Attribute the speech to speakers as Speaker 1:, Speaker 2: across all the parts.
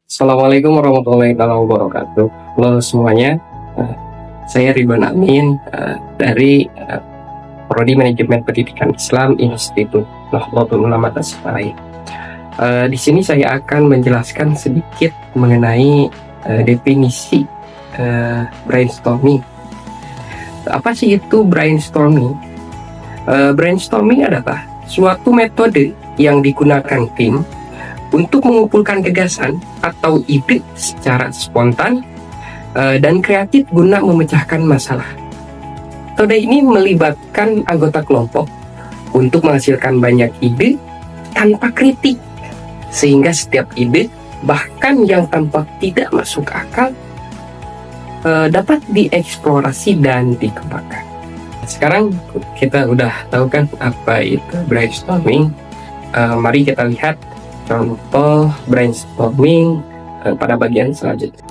Speaker 1: Assalamualaikum warahmatullahi wabarakatuh. Halo semuanya, eh, saya Ridwan Amin dari Prodi Manajemen Pendidikan Islam Institut Nahdlatul Ulama Tasikmalaya. Di sini saya akan menjelaskan sedikit mengenai definisi brainstorming. Apa sih itu brainstorming? Brainstorming adalah suatu metode yang digunakan tim untuk mengumpulkan gagasan atau ide secara spontan dan kreatif guna memecahkan masalah. Metode ini melibatkan anggota kelompok untuk menghasilkan banyak ide tanpa kritik, sehingga setiap ide, bahkan yang tampak tidak masuk akal, dapat dieksplorasi dan dikembangkan. Sekarang kita udah tahu kan apa itu brainstorming. Mari kita lihat contoh brainstorming pada bagian selanjutnya.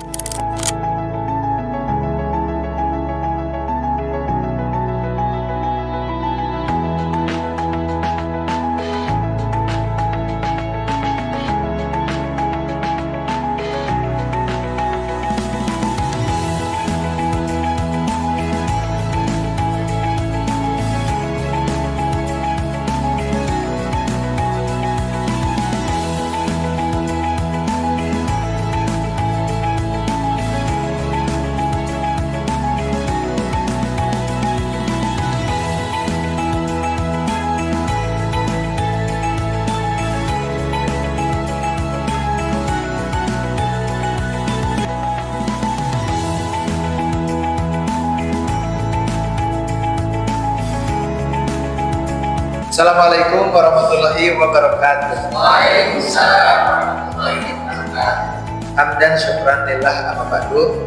Speaker 2: Assalamualaikum warahmatullahi wabarakatuh.
Speaker 3: Waalaikumsalam warahmatullahi wabarakatuh.
Speaker 2: Hamdan syukran lillah amma ba'du.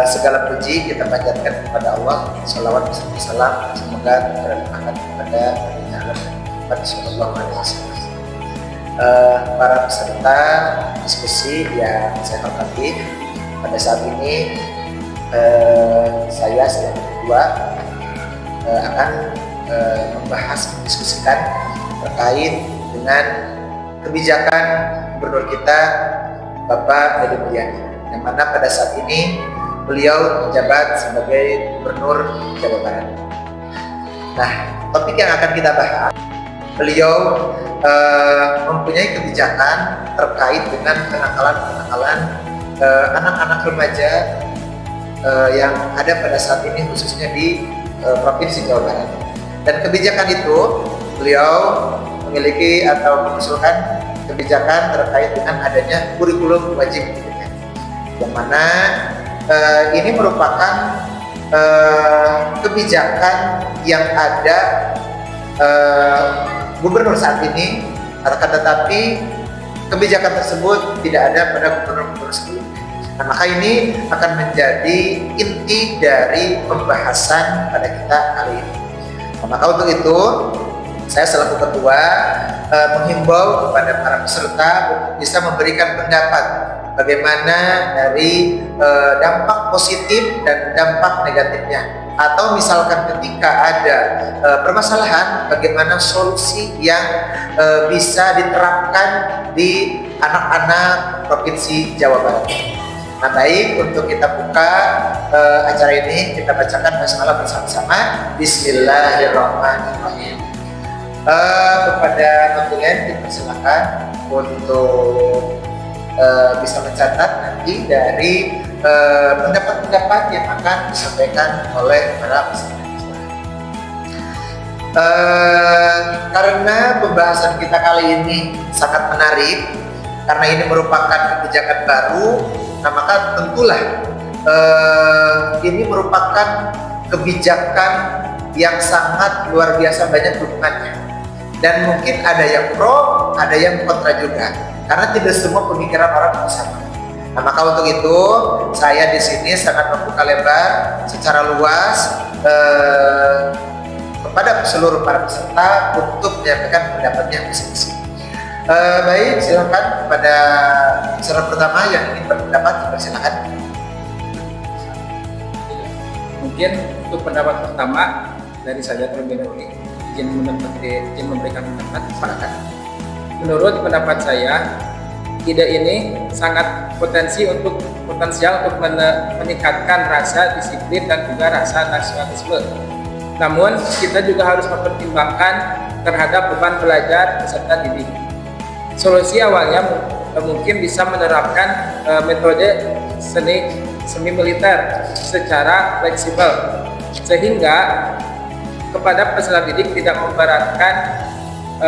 Speaker 2: Segala puji kita panjatkan kepada Allah. Salawat beserta salam semoga terlimpahkan kepada Nabi Muhammad sallallahu alaihi wasallam. Para peserta diskusi yang saya hormati, pada saat ini saya selaku ketua akan membahas, mendiskusikan terkait dengan kebijakan gubernur kita Bapak Deddy Mulyadi, yang mana pada saat ini beliau menjabat sebagai gubernur Jawa Barat. Nah, topik yang akan kita bahas, beliau mempunyai kebijakan terkait dengan kenakalan-kenakalan anak-anak remaja yang ada pada saat ini, khususnya di Provinsi Jawa Barat. Dan kebijakan itu beliau memiliki atau mengusulkan kebijakan terkait dengan adanya kurikulum wajib pendidikan, yang mana ini merupakan kebijakan yang ada gubernur saat ini, akan tetapi kebijakan tersebut tidak ada pada gubernur-gubernur sebelumnya. Nah, maka ini akan menjadi inti dari pembahasan pada kita kali ini. Nah, maka untuk itu saya selaku ketua menghimbau kepada para peserta untuk bisa memberikan pendapat bagaimana dari dampak positif dan dampak negatifnya, atau misalkan ketika ada permasalahan, bagaimana solusi yang bisa diterapkan di anak-anak Provinsi Jawa Barat. Nah, baik, untuk kita buka acara ini, kita bacakan basmalah bersama-sama. Bismillahirrahmanirrahim. Kepada konsulen dipersilakan untuk bisa mencatat nanti dari pendapat-pendapat yang akan disampaikan oleh para peserta. Karena pembahasan kita kali ini sangat menarik, karena ini merupakan kebijakan baru, nah maka tentulah ini merupakan kebijakan yang sangat luar biasa banyak dukungannya, dan mungkin ada yang pro, ada yang kontra juga, karena tidak semua pemikiran orang sama. Nah, maka untuk itu saya di sini sangat membuka lebar secara luas kepada seluruh para peserta untuk menyampaikan pendapatnya masing-masing. Baik, silakan kepada peserta pertama yang ingin berpendapat, silakan.
Speaker 3: Mungkin untuk pendapat pertama dari saya terlebih dahulu, izin memberikan pendapat. Menurut pendapat saya, ide ini sangat potensial untuk meningkatkan rasa disiplin dan juga rasa nasionalisme. Namun kita juga harus mempertimbangkan terhadap beban belajar peserta didik. Solusi awalnya mungkin bisa menerapkan metode semi militer secara fleksibel, sehingga kepada peserta didik tidak memberatkan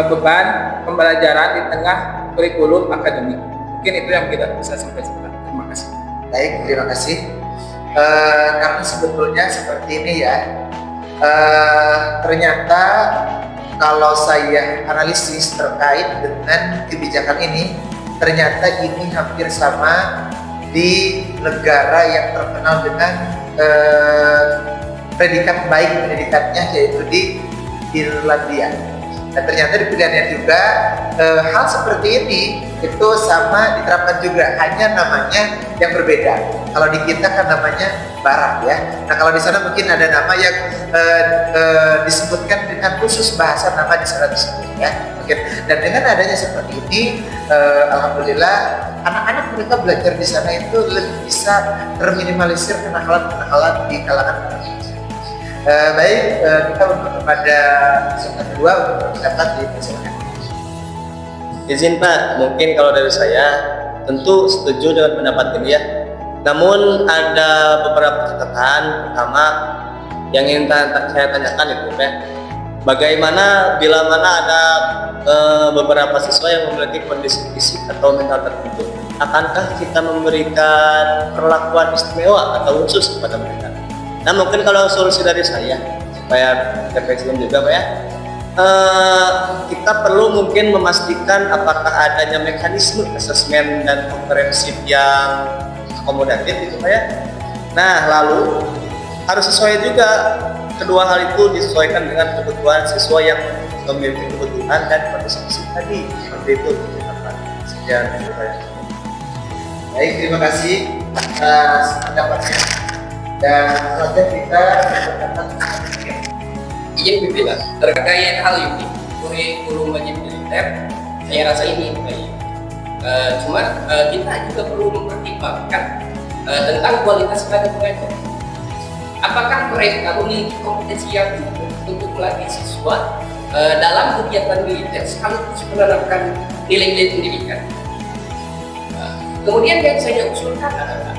Speaker 3: beban pembelajaran di tengah kurikulum akademik. Mungkin itu yang kita bisa sampaikan. Terima kasih.
Speaker 2: Baik, terima kasih. Karena sebetulnya seperti ini ya, ternyata kalau saya analisis terkait dengan kebijakan ini, ternyata ini hampir sama di negara yang terkenal dengan predikat baik pendidikannya, yaitu di Irlandia. Dan ternyata di pilihannya juga hal seperti ini itu sama diterapkan juga, hanya namanya yang berbeda. Kalau di kita kan namanya barat ya. Nah kalau di sana mungkin ada nama yang disebutkan dengan khusus bahasa nama di sana disebut ya. Mungkin. Dan dengan adanya seperti ini, alhamdulillah anak-anak mereka belajar di sana itu lebih bisa terminimalisir kenakalan-kenakalan di kalangan anak. Baik, kita untuk kepada peserta kedua untuk pendapat di persilakan.
Speaker 4: Izin Pak, mungkin kalau dari saya tentu setuju dengan pendapat ini ya. Namun ada beberapa catatan. Pertama yang ingin saya tanyakan itu ya, bagaimana bila mana ada beberapa siswa yang memiliki kondisi fisik atau mental tertentu, akankah kita memberikan perlakuan istimewa atau khusus kepada mereka? Nah mungkin kalau solusi dari saya supaya refleksi juga Pak ya, kita perlu mungkin memastikan apakah adanya mekanisme asesmen dan komprehensif yang akomodatif gitu Pak ya. Nah lalu harus sesuai juga, kedua hal itu disesuaikan dengan kebutuhan siswa yang memiliki kebutuhan dan kondisi fisik tadi, seperti itu Pak. Sekian terima kasih.
Speaker 2: Baik, terima kasih atas pendapatnya. Dan selanjutnya kita berkata
Speaker 1: Izin pimpinan, terkait hal ini, kurikulum wajib militer, saya rasa ini baik. Cuma kita juga perlu mempertimbangkan tentang kualitas tenaga mereka. Apakah mereka memiliki kompetensi yang cukup untuk melatih siswa dalam kegiatan militer sekaligus menerapkan nilai-nilai pendidikan? Kemudian yang saya usulkan adalah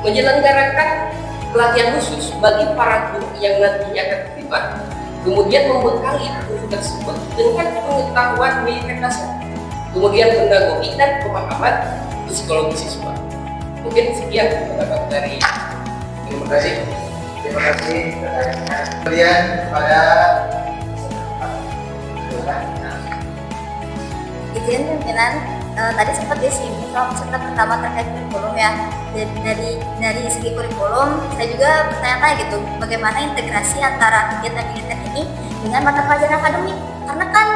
Speaker 1: menyelenggarakan pelatihan khusus bagi para guru yang nantinya akan terlibat, kemudian membekali guru tersebut dengan pengetahuan militer dasar, kemudian pedagogi dan pemahaman psikologi siswa. Mungkin sekian pendapat dari. Terima kasih.
Speaker 2: terima kasih pertanyaannya. Kemudian pada
Speaker 5: Izin pimpinan, tadi sempat disinggung soal peserta pertama terkait kurikulum ya. Dari segi kurikulum, saya juga bertanya-tanya gitu, bagaimana integrasi antara kegiatan militer ini dengan mata pelajaran akademik? Karena kan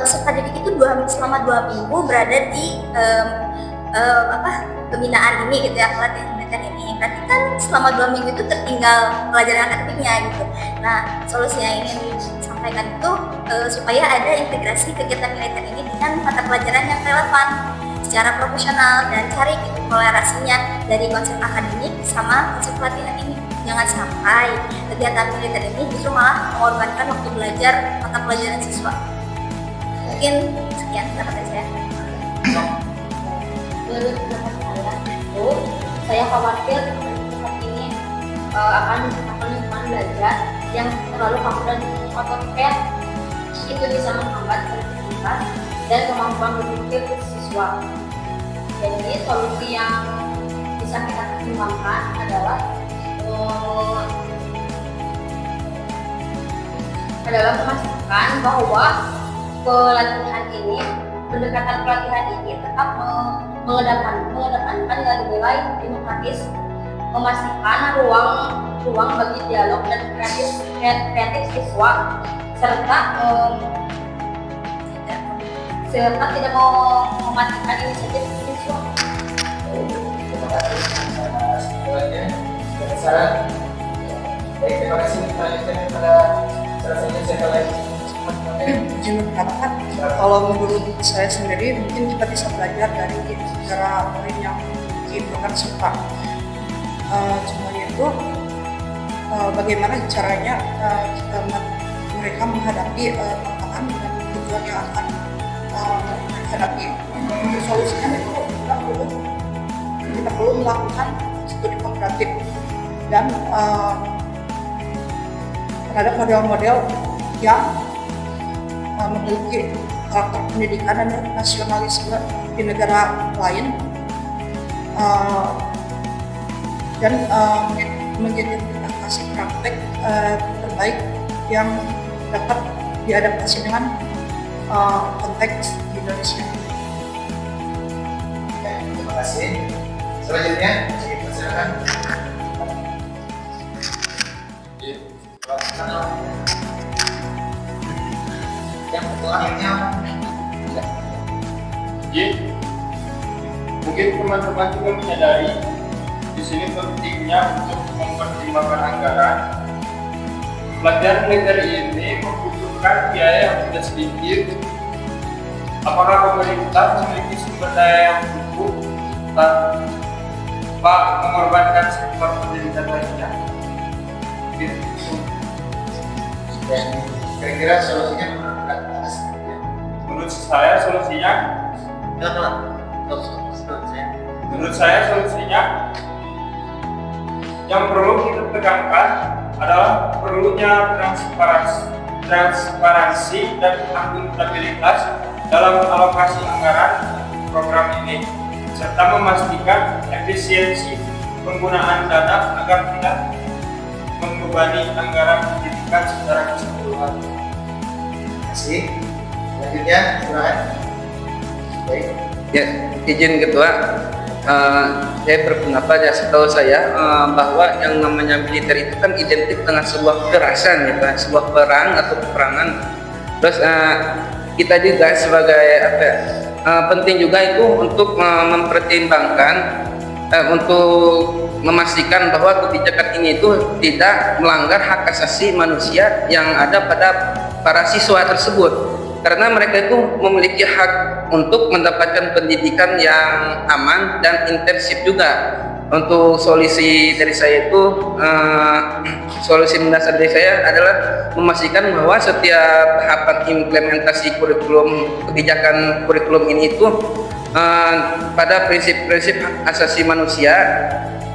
Speaker 5: peserta didik itu selama 2 minggu berada di pembinaan ini gitu ya, pelatihan militer ini. Berarti kan selama 2 minggu itu tertinggal pelajaran akademiknya gitu. Nah, solusi yang ingin disampaikan itu supaya ada integrasi kegiatan militer ini dengan mata pelajaran yang relevan secara profesional dan cari gitu kolerasinya dari konsep akademik sama konsep pelatihan ini. Jangan sampai kegiatan militer ini justru malah mengorbankan waktu belajar mata pelajaran siswa. Mungkin sekian pendapat saya. Menurut pendapat saya itu, saya khawatir tempat ini akan lingkungan belajar yang terlalu kaku dan otoriter. Itu bisa menghambat kreativitas dan kemampuan berpikir siswa. Jadi solusi yang bisa kita pertimbangkan adalah memastikan bahwa pendekatan pelatihan ini tetap mengedepankan nilai-nilai demokratis, memastikan ruang bagi dialog dan kreatif siswa, serta tidak mau mematikan inisiatif siswa.
Speaker 2: terima kasih atas jawabannya. Saran. Baik, terima kasih. Kita lanjutkan pada salah satu saya lagi.
Speaker 6: karena kan kalau menurut saya sendiri mungkin kita bisa belajar dari negara lain yang mungkin bukan suka. Cuma itu bagaimana caranya mereka menghadapi tantangan dan tujuan yang akan menghadapi. Untuk solusinya itu kita perlu melakukan studi komparatif dan terhadap model-model yang memiliki karakter pendidikan dan nasionalisme di negara lain dan mengidentifikasi praktek terbaik yang dapat diadaptasi dengan konteks di Indonesia.
Speaker 2: Oke, terima kasih. Selanjutnya, silakan.
Speaker 1: Yang kedua,
Speaker 3: Mungkin teman-teman juga menyadari di sini pentingnya untuk mempertimbangkan anggaran. Pelatihan militer ini membutuhkan biaya yang tidak sedikit. Apakah pemerintah memiliki sumber daya yang cukup tanpa mengorbankan sektor pendidikan lainnya?
Speaker 2: Dan kira-kira solusinya menurut
Speaker 3: Menurut saya solusinya yang perlu kita tegakkan adalah perlunya transparansi dan akuntabilitas dalam alokasi anggaran program ini, serta memastikan efisiensi penggunaan dana agar tidak membebani anggaran pendidikan secara keseluruhan.
Speaker 2: Terima kasih. Selanjutnya, silakan. Baik.
Speaker 1: ya izin ketua, saya berpendapat ya setahu saya bahwa yang namanya militer itu kan identik dengan sebuah kekerasan gitu, sebuah perang atau peperangan. Terus kita juga sebagai penting juga itu untuk mempertimbangkan untuk memastikan bahwa kebijakan ini itu tidak melanggar hak asasi manusia yang ada pada para siswa tersebut, karena mereka itu memiliki hak untuk mendapatkan pendidikan yang aman dan intensif juga. Untuk solusi dari saya itu, solusi mendasar dari saya adalah memastikan bahwa setiap tahapan implementasi kebijakan kurikulum ini itu pada prinsip-prinsip hak asasi manusia,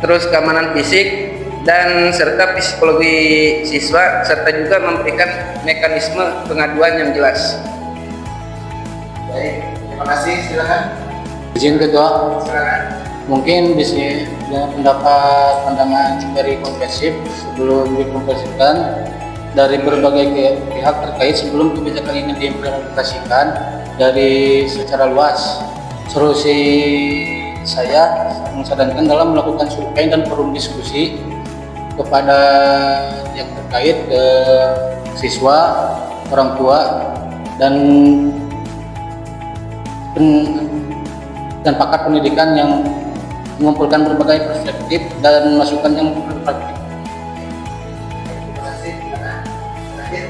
Speaker 1: terus keamanan fisik, dan serta psikologi siswa, serta juga memberikan mekanisme pengaduan yang jelas.
Speaker 2: Baik, terima kasih. Silakan.
Speaker 7: Izin ketua,
Speaker 2: Silakan.
Speaker 7: mungkin di sini dengan pendapat pandangan dari komprehensif sebelum dikomprehensifkan dari berbagai pihak terkait sebelum kebijakan ini diimplementasikan dari secara luas. Solusi saya menyarankan dalam melakukan survei dan forum diskusi kepada yang terkait ke siswa, orang tua, dan pakar pendidikan yang mengumpulkan berbagai perspektif dan masukan yang berpraktik.
Speaker 2: Terima kasih. Silakan. Terakhir.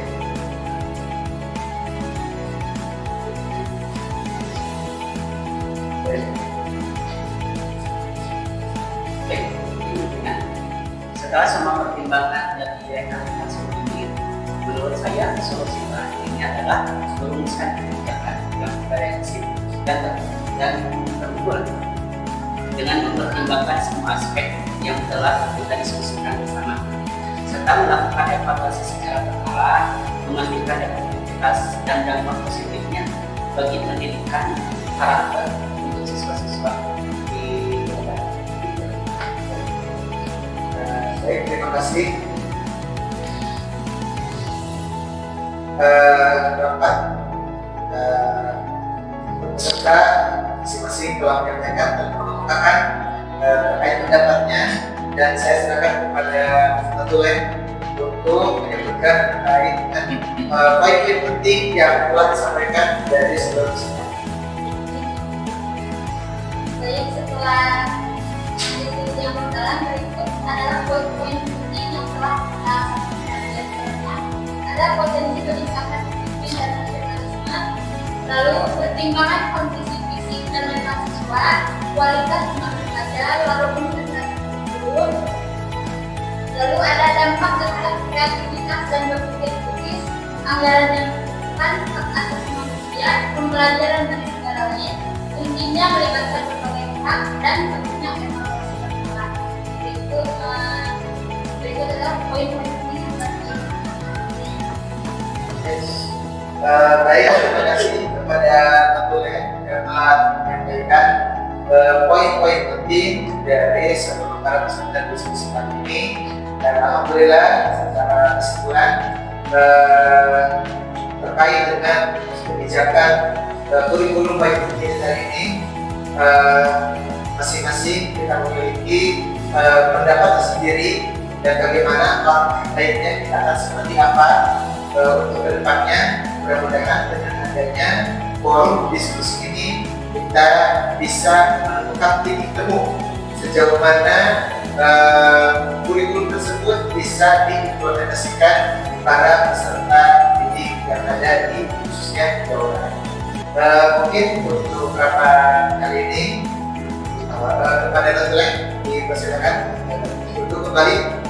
Speaker 8: Baik, setelah semua pertimbangan dan realitas ini, menurut saya solusi terakhir ini adalah merumuskan kebijakan yang komprehensif dan terukur dengan mempertimbangkan semua aspek yang telah kita diskusikan bersama, serta melakukan evaluasi secara berkala, memastikan efektivitas dan dampak positifnya bagi pendidikan karakter untuk siswa-siswa di negara.
Speaker 2: Baik, terima kasih. Rapat peserta masing-masing telah menyampaikan dan mengemukakan terkait pendapatnya, dan saya silakan kepada Natule untuk menyebutkan terkait dengan poin-poin penting yang telah disampaikan dari sebelumnya.
Speaker 5: Baik, setelah diskusi yang mendalam, berikut adalah poin-poin penting yang telah kita sampaikan. Ada potensi peningkatan disiplin dan nasionalisme pertimbangan kondisi fisik dan mental siswa, kualitas tenaga belajar, lalu konsentrasi guru, lalu ada dampak terhadap kreativitas dan berpikir kritis, anggaran yang dibutuhkan, hak asasi manusia, pembelajaran dan negara lain, intinya melibatkan berbagai pihak dan tentunya evaluasi berkala. Berikut adalah poin-poin penting yang tadi.
Speaker 2: Baik, terima kasih kepada Ketua yang telah menyampaikan poin-poin penting dari sebelum para peserta diskusi kali ini. Dan alhamdulillah secara kesimpulan terkait dengan kebijakan kurikulum baik hari ini, masing-masing kita memiliki pendapat sendiri dan bagaimana lainnya kita akan seperti apa untuk kedepannya. Mudah-mudahan dengan adanya forum diskusi ini kita bisa menemukan titik temu sejauh mana kurikulum tersebut bisa diimplementasikan para peserta didik yang ada di khususnya Jawa Barat. Mungkin untuk beberapa kali ini kepada Dr. dipersilakan untuk kembali.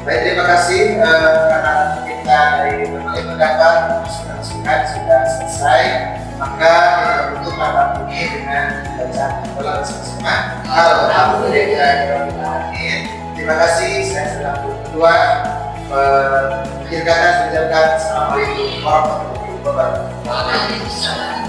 Speaker 2: Baik, terima kasih karena kita dari berbagai pendapat sudah selesai. Maka kita tutup rapat ini dengan bacaan doa bersama-sama. Alhamdulillahirobbilalamin. Terima kasih. Saya selaku ketua mengakhirkan mengucapkan assalamualaikum warahmatullahi wabarakatuh.